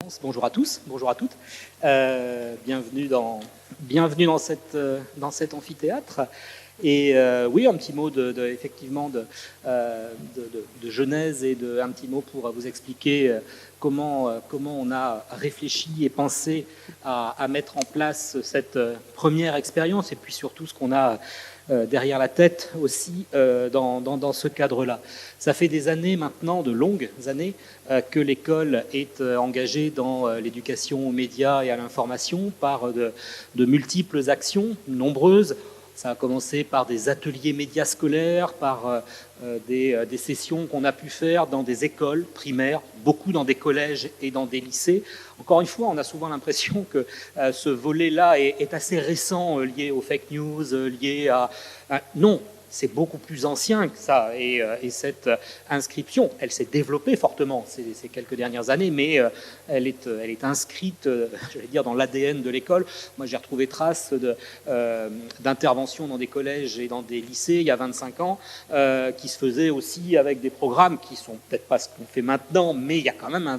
Laurence. Bonjour à tous, bonjour à toutes. Bienvenue dans cet amphithéâtre. Et oui, un petit mot effectivement de genèse et un petit mot pour vous expliquer comment on a réfléchi et pensé à mettre en place cette première expérience et puis surtout ce qu'on a derrière la tête aussi dans ce cadre-là. Ça fait des années maintenant, de longues années, que l'école est engagée dans l'éducation aux médias et à l'information par de multiples actions, nombreuses. Ça a commencé par des ateliers médias scolaires, par des sessions qu'on a pu faire dans des écoles primaires, beaucoup dans des collèges et dans des lycées. Encore une fois, on a souvent l'impression que ce volet-là est assez récent, lié aux fake news, lié à... Non, c'est beaucoup plus ancien que ça. Et cette inscription, elle s'est développée fortement ces quelques dernières années, mais elle est inscrite, j'allais dire, dans l'ADN de l'école. Moi, j'ai retrouvé trace d'interventions dans des collèges et dans des lycées il y a 25 ans, qui se faisaient aussi avec des programmes qui sont peut-être pas ce qu'on fait maintenant, mais il y a quand même un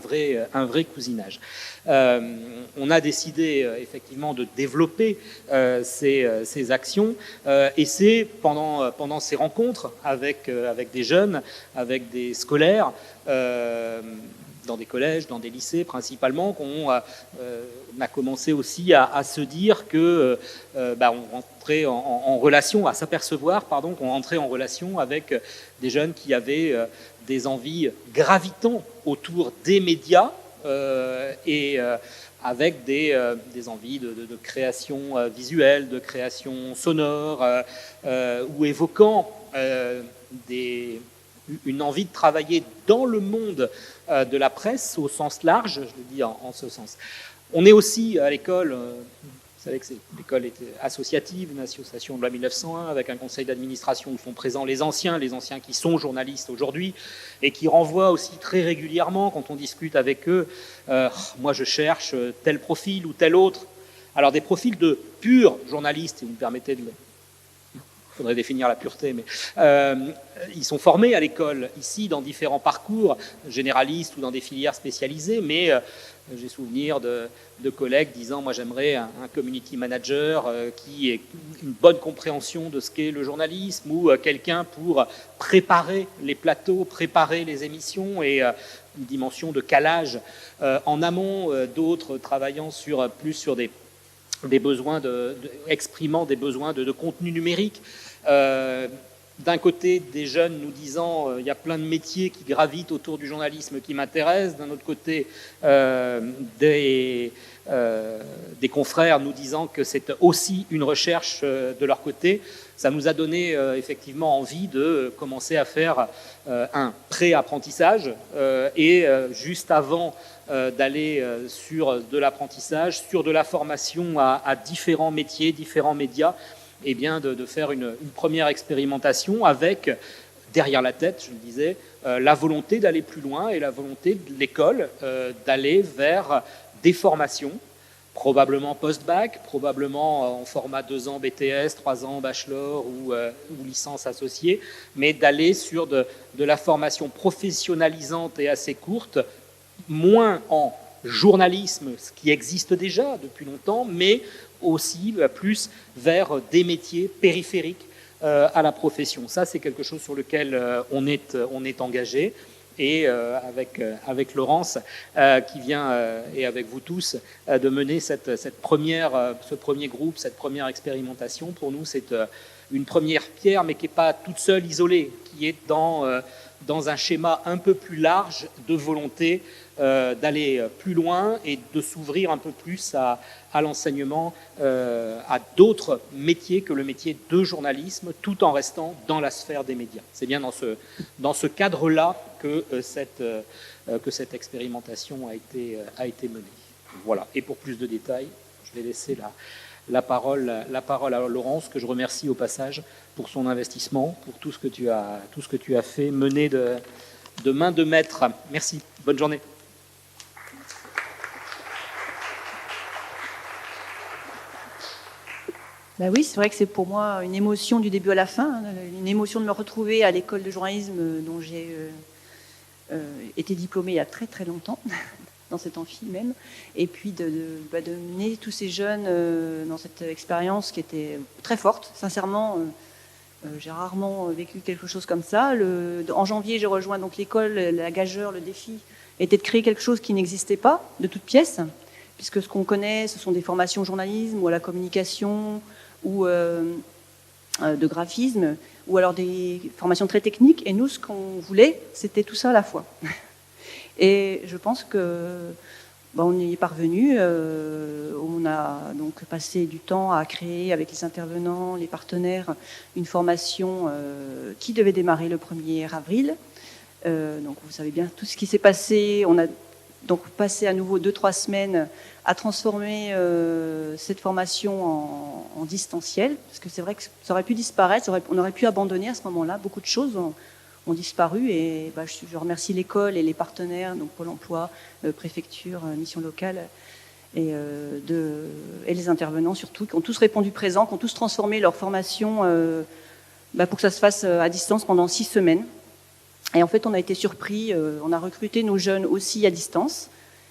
vrai cousinage. On a décidé effectivement de développer ces actions, et c'est pendant ces rencontres avec des jeunes, avec des scolaires, dans des collèges, dans des lycées principalement, qu'on a commencé aussi à se dire que on rentrait en relation, à s'apercevoir qu'on rentrait en relation avec des jeunes qui avaient des envies gravitant autour des médias et avec des envies de création visuelle, de création sonore, ou évoquant une envie de travailler dans le monde de la presse au sens large, je le dis en ce sens. On est aussi à l'école, vous savez que l'école est associative, une association de loi 1901 avec un conseil d'administration où sont présents les anciens qui sont journalistes aujourd'hui et qui renvoient aussi très régulièrement quand on discute avec eux, moi je cherche tel profil ou tel autre. Alors des profils de purs journalistes, si vous me permettez de il faudrait définir la pureté, mais ils sont formés à l'école, ici, dans différents parcours, généralistes ou dans des filières spécialisées, mais j'ai souvenir de collègues disant « moi j'aimerais un community manager qui ait une bonne compréhension de ce qu'est le journalisme » ou quelqu'un pour préparer les plateaux, préparer les émissions et une dimension de calage en amont, d'autres travaillant plus sur des besoins exprimant des besoins de contenu numérique. D'un côté, des jeunes nous disant il y a plein de métiers qui gravitent autour du journalisme qui m'intéressent. D'un autre côté, des confrères nous disant que c'est aussi une recherche de leur côté. Ça nous a donné effectivement envie de commencer à faire un pré-apprentissage et juste avant d'aller sur de l'apprentissage, sur de la formation à différents métiers, différents médias, et bien de faire une première expérimentation avec, derrière la tête, je le disais, la volonté d'aller plus loin et la volonté de l'école d'aller vers des formations, probablement post-bac, probablement en format 2 ans BTS, 3 ans bachelor ou licence associée, mais d'aller sur de la formation professionnalisante et assez courte, moins en journalisme, ce qui existe déjà depuis longtemps, mais aussi plus vers des métiers périphériques à la profession. Ça, c'est quelque chose sur lequel on est engagé. Et avec Laurence, qui vient, et avec vous tous, de mener ce premier groupe, cette première expérimentation. Pour nous, c'est une première pierre, mais qui n'est pas toute seule, isolée, qui est dans un schéma un peu plus large de volonté d'aller plus loin et de s'ouvrir un peu plus à l'enseignement, à d'autres métiers que le métier de journalisme, tout en restant dans la sphère des médias. C'est bien dans ce cadre-là que cette expérimentation a été menée. Voilà. Et pour plus de détails, je vais laisser la parole à Laurence, que je remercie au passage pour son investissement, pour tout ce que tu as fait, mené de main de maître. Merci. Bonne journée. Ben oui, c'est vrai que c'est pour moi une émotion du début à la fin, une émotion de me retrouver à l'école de journalisme dont j'ai été diplômée il y a très très longtemps. dans cet amphi même, et puis de mener tous ces jeunes dans cette expérience qui était très forte. Sincèrement, j'ai rarement vécu quelque chose comme ça. En janvier, j'ai rejoint donc l'école. La gageure, le défi était de créer quelque chose qui n'existait pas, de toute pièce, puisque ce qu'on connaît, ce sont des formations au journalisme ou à la communication ou de graphisme, ou alors des formations très techniques. Et nous, ce qu'on voulait, c'était tout ça à la fois. Et je pense que on y est parvenu. On a donc passé du temps à créer avec les intervenants, les partenaires, une formation qui devait démarrer le 1er avril. Donc vous savez bien tout ce qui s'est passé. On a donc passé à nouveau 2-3 semaines à transformer cette formation en distanciel, parce que c'est vrai que ça aurait pu disparaître, on aurait pu abandonner à ce moment-là. Beaucoup de choses ont disparu, et je remercie l'école et les partenaires, donc Pôle emploi, préfecture, mission locale, et les intervenants surtout, qui ont tous répondu présents, qui ont tous transformé leur formation pour que ça se fasse à distance pendant 6 semaines. Et en fait, on a été surpris, on a recruté nos jeunes aussi à distance,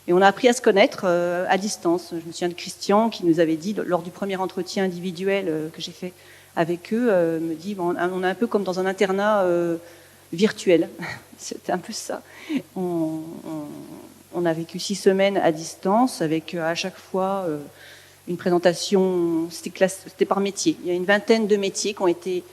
et on a appris à se connaître à distance. Je me souviens de Christian qui nous avait dit, lors du premier entretien individuel que j'ai fait avec eux, me dit, on est un peu comme dans un internat virtuel. C'était un peu ça. On a vécu 6 semaines à distance, avec à chaque fois une présentation, c'était par métier. Il y a une vingtaine de métiers qui ont été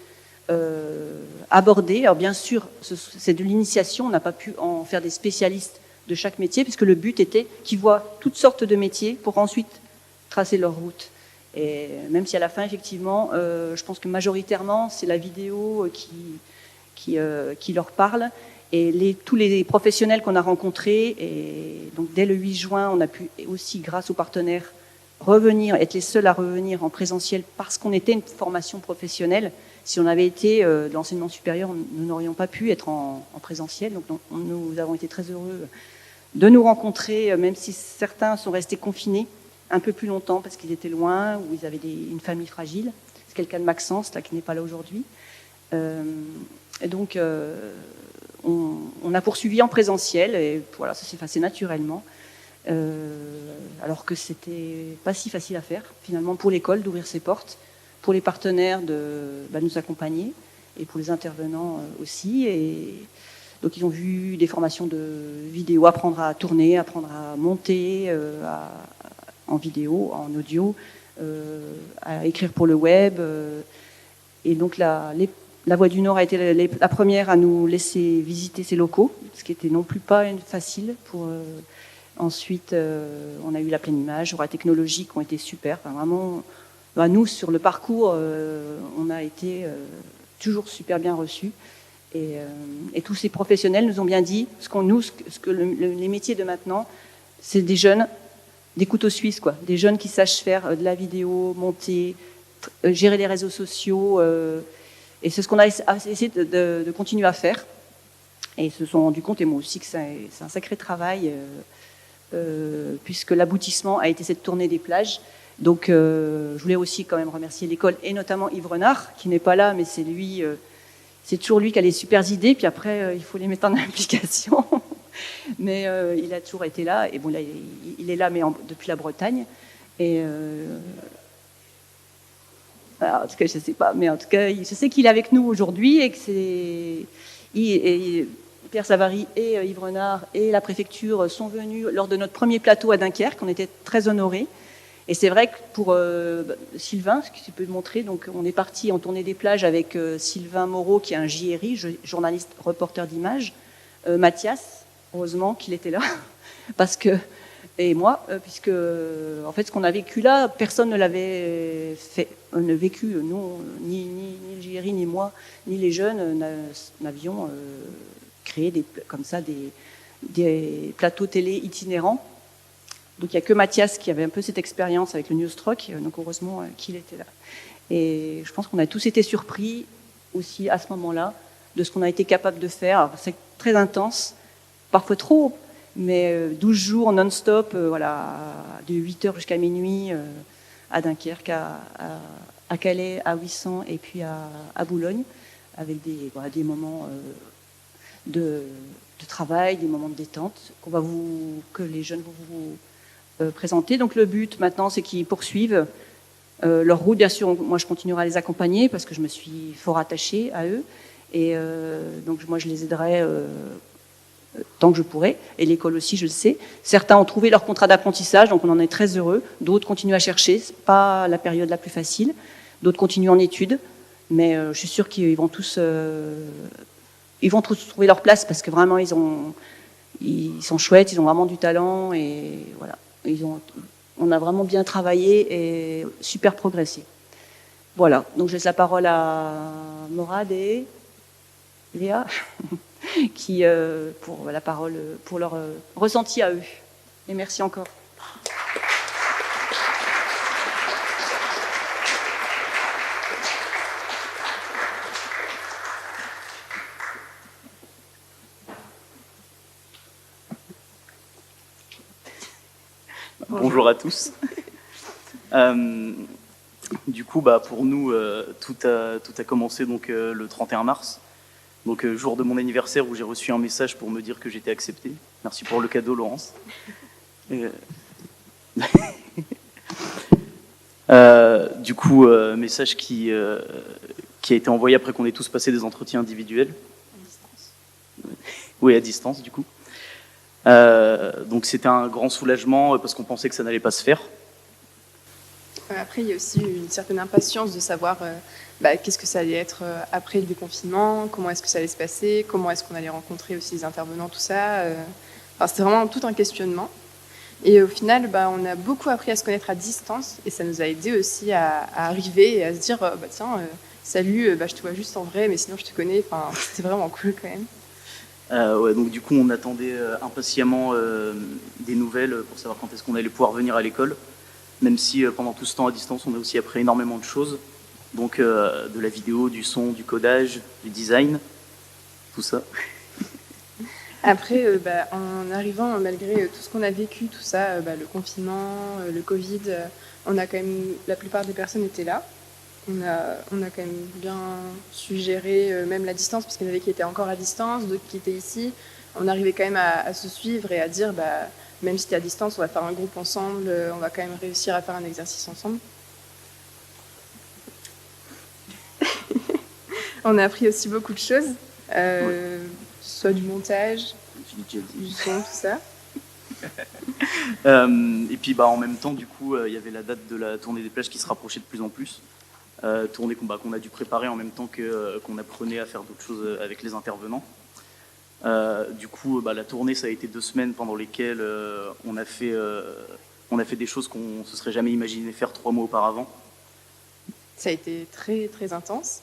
abordés. Alors bien sûr, c'est de l'initiation, on n'a pas pu en faire des spécialistes de chaque métier, puisque le but était qu'ils voient toutes sortes de métiers pour ensuite tracer leur route. Et même si à la fin, effectivement, je pense que majoritairement, c'est la vidéo qui leur parle. Et tous les professionnels qu'on a rencontrés, et donc dès le 8 juin, on a pu aussi, grâce aux partenaires, être les seuls à revenir en présentiel, parce qu'on était une formation professionnelle. Si on avait été de l'enseignement supérieur, nous n'aurions pas pu être en présentiel. Donc nous avons été très heureux de nous rencontrer, même si certains sont restés confinés un peu plus longtemps parce qu'ils étaient loin ou ils avaient une famille fragile. C'est le cas de Maxence, là, qui n'est pas là aujourd'hui. Et donc, on a poursuivi en présentiel, et voilà, ça s'est passé naturellement. Alors que c'était pas si facile à faire, finalement, pour l'école d'ouvrir ses portes, pour les partenaires de nous accompagner, et pour les intervenants aussi. Et donc, ils ont vu des formations de vidéo, apprendre à tourner, apprendre à monter en vidéo, en audio, à écrire pour le web. Et donc, la Voix du Nord a été la première à nous laisser visiter ses locaux, ce qui était non plus pas facile. Ensuite, on a eu la pleine image, Aura Technologies qui ont été super. Enfin, vraiment, nous, sur le parcours, on a été toujours super bien reçus. Et tous ces professionnels nous ont bien dit les métiers de maintenant, c'est des jeunes, des couteaux suisses, quoi. Des jeunes qui sachent faire de la vidéo, monter, gérer les réseaux sociaux. Et c'est ce qu'on a essayé de continuer à faire. Et ils se sont rendus compte, et moi aussi, que c'est un sacré travail, puisque l'aboutissement a été cette tournée des plages. Donc, je voulais aussi quand même remercier l'école, et notamment Yves Renard, qui n'est pas là, mais c'est toujours lui qui a les super idées, puis après, il faut les mettre en application. Mais il a toujours été là, et bon, là, il est là, mais depuis la Bretagne. Et alors, en tout cas, je ne sais pas, mais en tout cas, je sais qu'il est avec nous aujourd'hui, et que Pierre Savary et Yves Renard et la préfecture sont venus lors de notre premier plateau à Dunkerque. On était très honorés. Et c'est vrai que pour Sylvain, ce que tu peux montrer, donc on est parti en tournée des plages avec Sylvain Moreau, qui est un JRI, journaliste reporter d'images, Mathias, heureusement qu'il était là, et moi, puisque en fait ce qu'on a vécu là, personne ne l'avait vécu, nous, ni le JRI, ni moi, ni les jeunes n'avions créé comme ça des plateaux télé itinérants. Donc il n'y a que Mathias qui avait un peu cette expérience avec le Newstrock, donc heureusement qu'il était là. Et je pense qu'on a tous été surpris aussi à ce moment-là de ce qu'on a été capable de faire. Alors, c'est très intense, parfois trop, mais 12 jours non-stop, voilà, de 8h jusqu'à minuit à Dunkerque, à Calais, à Ouessant et puis à Boulogne, avec des moments de travail, des moments de détente que les jeunes vont vous présenter. Donc le but maintenant, c'est qu'ils poursuivent leur route. Bien sûr, moi je continuerai à les accompagner parce que je me suis fort attachée à eux. Et donc moi je les aiderai tant que je pourrai. Et l'école aussi, je le sais. Certains ont trouvé leur contrat d'apprentissage, donc on en est très heureux. D'autres continuent à chercher. C'est pas la période la plus facile. D'autres continuent en études. Mais je suis sûre qu'ils vont tous trouver leur place parce que vraiment ils sont chouettes, ils ont vraiment du talent et voilà. On a vraiment bien travaillé et super progressé. Voilà, donc je laisse la parole à Morad et Léa qui pour la parole, pour leur ressenti à eux. Et merci encore. Bonjour à tous. Du coup, pour nous, tout a commencé donc, le 31 mars, donc jour de mon anniversaire où j'ai reçu un message pour me dire que j'étais accepté. Merci pour le cadeau, Laurence. Du coup, message qui a été envoyé après qu'on ait tous passé des entretiens individuels. À distance. Oui, à distance, du coup. Donc c'était un grand soulagement parce qu'on pensait que ça n'allait pas se faire. Après, il y a aussi une certaine impatience de savoir qu'est-ce que ça allait être après le déconfinement, comment est-ce que ça allait se passer, comment est-ce qu'on allait rencontrer aussi les intervenants, tout ça. Enfin, c'était vraiment tout un questionnement. Et au final, on a beaucoup appris à se connaître à distance et ça nous a aidé aussi à arriver et à se dire tiens, salut, je te vois juste en vrai, mais sinon je te connais. Enfin, c'était vraiment cool quand même. Ouais, donc du coup, on attendait impatiemment des nouvelles pour savoir quand est-ce qu'on allait pouvoir venir à l'école, même si pendant tout ce temps à distance, on a aussi appris énormément de choses, donc de la vidéo, du son, du codage, du design, tout ça. Après, en arrivant, malgré tout ce qu'on a vécu, tout ça, le confinement, le Covid, on a quand même, la plupart des personnes étaient là. On a quand même bien su gérer même la distance, parce qu'il y en avait qui étaient encore à distance, d'autres qui étaient ici. On arrivait quand même à se suivre et à dire, même si tu es à distance, on va faire un groupe ensemble, on va quand même réussir à faire un exercice ensemble. On a appris aussi beaucoup de choses, soit du montage, du son, tout ça. Et puis en même temps, du coup, il y avait la date de la tournée des plages qui se rapprochait de plus en plus. Tournée qu'on a dû préparer en même temps qu'on apprenait à faire d'autres choses avec les intervenants. Du coup, la tournée, ça a été 2 semaines pendant lesquelles on a fait des choses qu'on ne se serait jamais imaginé faire 3 mois auparavant. Ça a été très, très intense.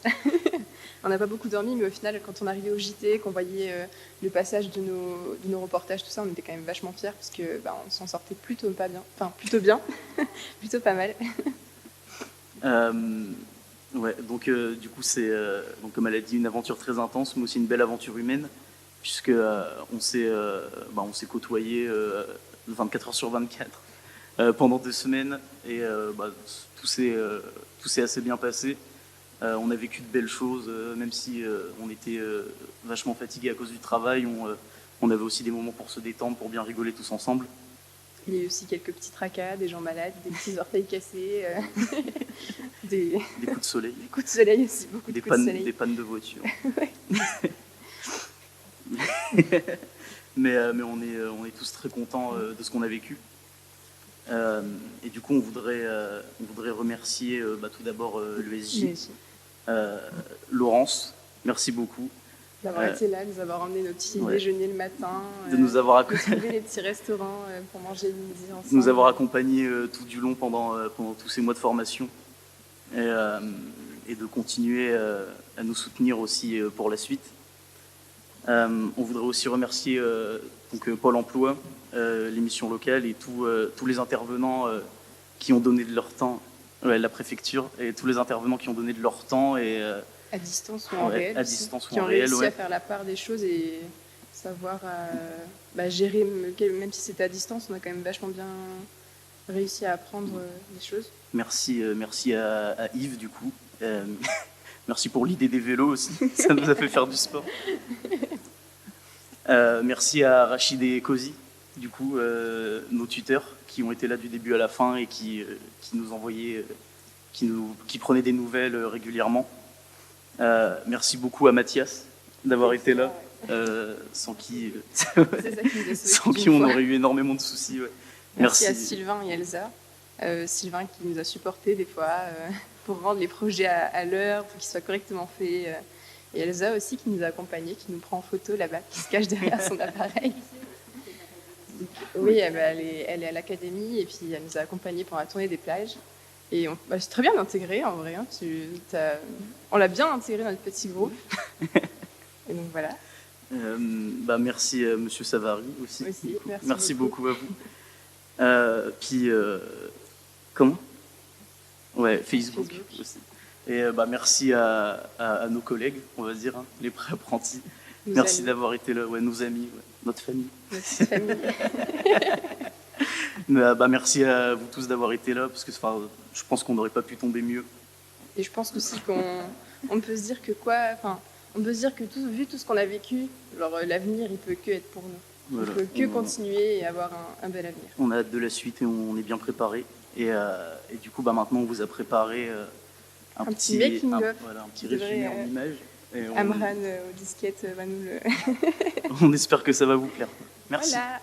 On n'a pas beaucoup dormi, mais au final, quand on arrivait au JT, qu'on voyait le passage de nos reportages, tout ça, on était quand même vachement fiers parce qu'on s'en sortait plutôt bien, plutôt pas mal. Ouais, donc du coup, c'est, comme elle a dit, une aventure très intense, mais aussi une belle aventure humaine, puisque on s'est côtoyés 24 heures sur 24 pendant 2 semaines, et tout s'est assez bien passé. On a vécu de belles choses, même si on était vachement fatigués à cause du travail. On avait aussi des moments pour se détendre, pour bien rigoler tous ensemble. Il y a eu aussi quelques petits tracas, des gens malades, des petits orteils cassés, des coups de soleil. Des coups de soleil aussi, beaucoup de coups de soleil. Des pannes de voiture. mais on est tous très contents de ce qu'on a vécu. Et du coup, on voudrait remercier tout d'abord l'ESJ. Laurence, merci beaucoup. D'avoir été là, de nous avoir emmené nos petits déjeuners le matin, de nous avoir accompagnés les petits restaurants pour manger le midi ensemble. Nous avoir accompagnés tout du long pendant tous ces mois de formation et de continuer à nous soutenir aussi pour la suite. On voudrait aussi remercier Pôle emploi, l'émission locale et tous les intervenants qui ont donné de leur temps, la préfecture, et tous les intervenants qui ont donné de leur temps et à distance ou en réel, qui ont réussi à faire la part des choses et savoir gérer, même si c'était à distance, on a quand même vachement bien réussi à apprendre les choses. Merci à Yves du coup. Merci pour l'idée des vélos aussi, ça nous a fait faire du sport. Merci à Rachid et Cozy, du coup, nos tuteurs, qui ont été là du début à la fin et qui nous envoyaient, qui prenaient des nouvelles régulièrement. Merci beaucoup à Mathias d'avoir été là, sans qui, sans qui on aurait eu énormément de soucis. Ouais. Merci à Sylvain et Elsa. Sylvain qui nous a supportés des fois pour rendre les projets à l'heure, pour qu'ils soient correctement faits. Et Elsa aussi qui nous a accompagnés, qui nous prend en photo là-bas, qui se cache derrière son appareil. Oui, elle est à l'académie et puis elle nous a accompagnés pour la tournée des plages. Et c'est très bien intégré en vrai. Hein. On l'a bien intégré dans notre petit groupe. Et donc voilà. Merci à Monsieur Savary aussi. Merci beaucoup à vous. Puis, comment ? Ouais, Facebook aussi. Et merci à nos collègues, on va dire, hein, les pré-apprentis. Merci d'avoir été là, nos amis, notre famille. Notre famille. Merci à vous tous d'avoir été là, parce que je pense qu'on n'aurait pas pu tomber mieux. Et je pense aussi qu'on peut se dire que on peut se dire que vu tout ce qu'on a vécu, l'avenir il peut que être pour nous. Voilà. On peut que continuer et avoir un bel avenir. On a hâte de la suite et on est bien préparé. Et du coup, maintenant, on vous a préparé un petit making-of. Voilà, un petit résumé en images. Amran aux disquettes va nous le... On espère que ça va vous plaire. Merci. Voilà.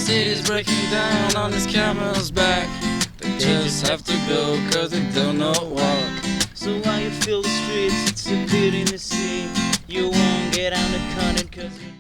City's breaking down on his camel's back. They just have to go cause they don't know what. So while you feel the streets, it's a pity to see. You won't get out of cutting cause you